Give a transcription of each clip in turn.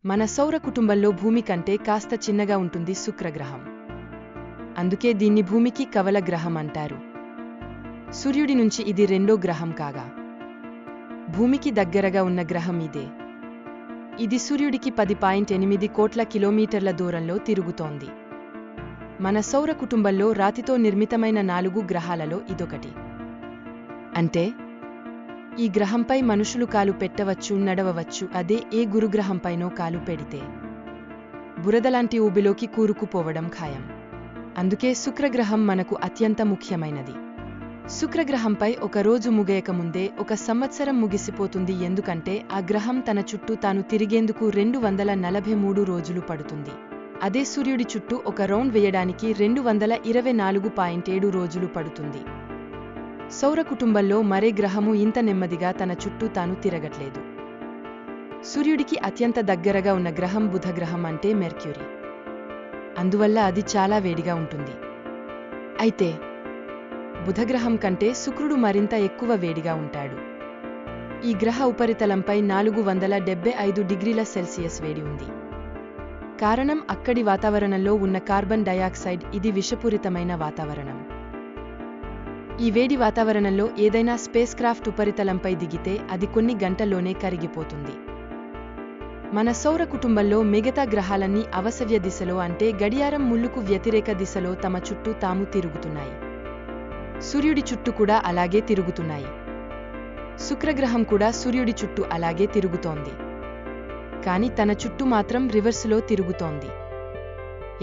మన సౌర కుటుంబంలో భూమి కంటే కాస్త చిన్నగా ఉంటుంది శుక్రగ్రహం. అందుకే దీన్ని భూమికి కవల గ్రహం అంటారు. సూర్యుడి నుంచి ఇది రెండో గ్రహం కాగా భూమికి దగ్గరగా ఉన్న గ్రహం ఇదే. ఇది సూర్యుడికి 10.8 కోట్ల కిలోమీటర్ల దూరంలో తిరుగుతోంది. మన సౌర కుటుంబంలో రాతితో నిర్మితమైన 4 గ్రహాలలో ఇదొకటి. అంటే ఈ గ్రహంపై మనుషులు కాలు పెట్టవచ్చు, నడవవచ్చు. అదే ఏ గురుగ్రహంపైనో కాలు పెడితే బురదలాంటి ఊబిలోకి కూరుకుపోవడం ఖాయం. అందుకే శుక్రగ్రహం మనకు అత్యంత ముఖ్యమైనది. శుక్రగ్రహంపై ఒక రోజు ముగియకముందే ఒక సంవత్సరం ముగిసిపోతుంది. ఎందుకంటే ఆ గ్రహం తన చుట్టూ తాను తిరిగేందుకు 243 రోజులు పడుతుంది. అదే సూర్యుడి చుట్టూ ఒక రౌండ్ వేయడానికి 224.7 రోజులు పడుతుంది. సౌర కుటుంబంలో మరే గ్రహము ఇంత నెమ్మదిగా తన చుట్టూ తాను తిరగట్లేదు. సూర్యుడికి అత్యంత దగ్గరగా ఉన్న గ్రహం బుధగ్రహం, అంటే మెర్క్యూరీ. అందువల్ల అది చాలా వేడిగా ఉంటుంది. అయితే బుధగ్రహం కంటే శుక్రుడు మరింత ఎక్కువ వేడిగా ఉంటాడు. ఈ గ్రహ ఉపరితలంపై 475 డిగ్రీల సెల్సియస్ వేడి ఉంది. కారణం అక్కడి వాతావరణంలో ఉన్న కార్బన్ డయాక్సైడ్. ఇది విషపూరితమైన వాతావరణం. ఈ వేడి వాతావరణంలో ఏదైనా స్పేస్ క్రాఫ్ట్ ఉపరితలంపై దిగితే అది కొన్ని గంటల్లోనే కరిగిపోతుంది. మన సౌర కుటుంబంలో మిగతా గ్రహాలన్నీ అవసవ్య దిశలో, అంటే గడియారం ముళ్ళుకు వ్యతిరేక దిశలో తమ చుట్టూ తాము తిరుగుతున్నాయి. సూర్యుడి చుట్టూ కూడా అలాగే తిరుగుతున్నాయి. శుక్రగ్రహం కూడా సూర్యుడి చుట్టూ అలాగే తిరుగుతోంది. కాని తన చుట్టూ మాత్రం రివర్సులో తిరుగుతోంది.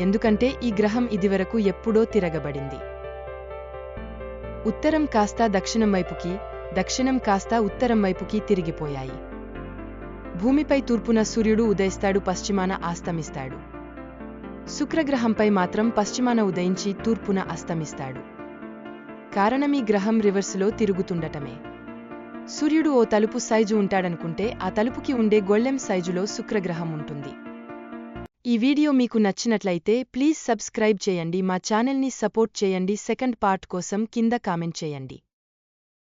ఎందుకంటే ఈ గ్రహం ఇదివరకు ఎప్పుడో తిరగబడింది. ఉత్తరం కాస్త దక్షిణం వైపుకి, దక్షిణం కాస్త ఉత్తరం వైపుకి తిరిగిపోయాయి. భూమిపై తూర్పున సూర్యుడు ఉదయిస్తాడు, పశ్చిమాన అస్తమిస్తాడు. శుక్రగ్రహంపై మాత్రం పశ్చిమాన ఉదయించి తూర్పున అస్తమిస్తాడు. కారణమీ గ్రహం రివర్సులో తిరుగుతుండటమే. సూర్యుడు ఓ తలుపు సైజు ఉంటాడనుకుంటే ఆ తలుపుకి ఉండే గొళ్ళెం సైజులో శుక్రగ్రహం ఉంటుంది. ఈ వీడియో మీకు నచ్చినట్లయితే ప్లీజ్ సబ్స్క్రైబ్ చేయండి, మా ఛానల్ని సపోర్ట్ చేయండి. సెకండ్ పార్ట్ కోసం కింద కామెంట్ చేయండి.